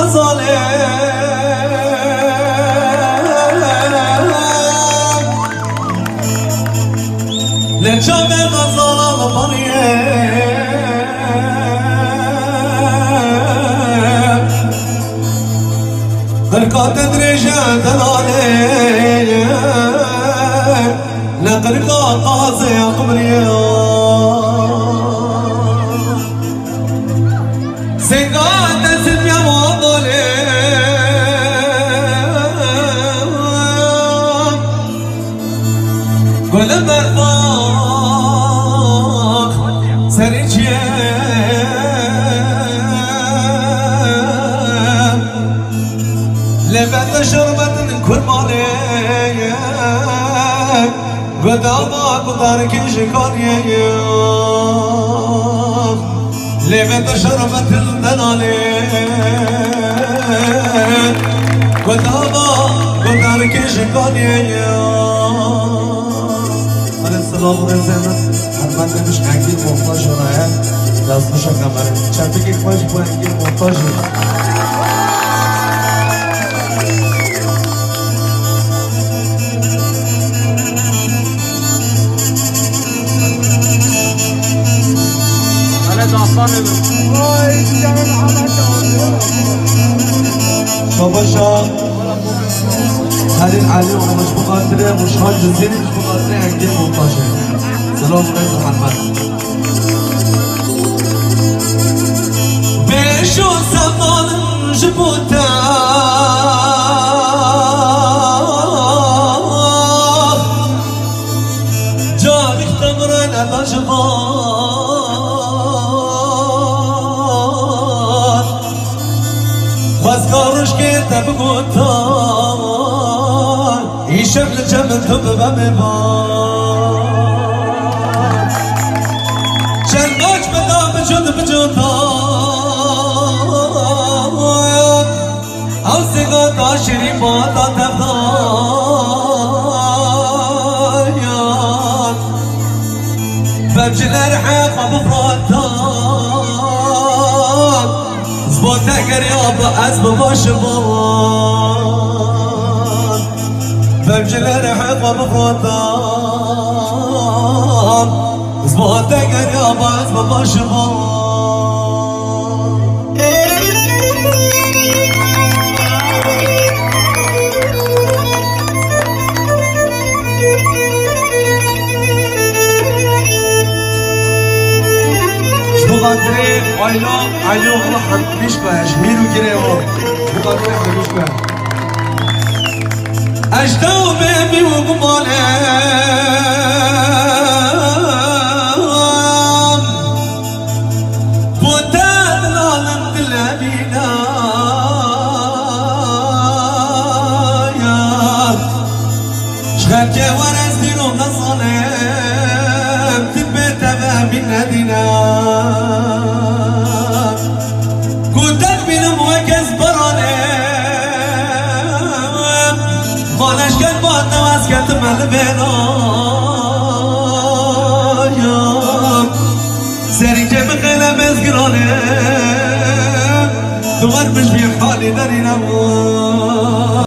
ظالم لجام غزالة طريق غرقات درجة دلالي لغرقا قاضي قبري سيقات اسم يا موضولي قول مرضاك سريجي لبعد شربة كرمالي قداما قدارك شكاري لبعد شربة الدلالي قداما قدارك شكاري من السلام رزينا حرمان نمش انگی محتاج راه دست نشا کمره چند که خوش با انگی محتاج شاباشا خليل علي ومش بقدره مش هاي جزيري مش بقدره انجي منطاشه سلام رئيس محمد بيشو سمان جبوتا جارك تمرن على جبال خزكارش كنت بقوتان يشم الجمل تبقى مبان شرقاش بدا بجد بجدان او سيقات عشري باتا تبدان ببجل ارحاق بفراتان زبوتا قريابا از بباش بان ببجل ارحاق بفراتان زبوتا قريابا از بباش بان بقدره آیلا علی اغلا حمیش باش میرو گره و بقدره حمیش باش اجداو بیمی و گمانم بوداد العالم دل امینا شغل جوار از دینو نظالم تبت من ندینا قدت بینم وکز برانم خانش کن باد نواز کت مل بینایم سری که بخیلم از گرانم دوار بش بی حالی دارینم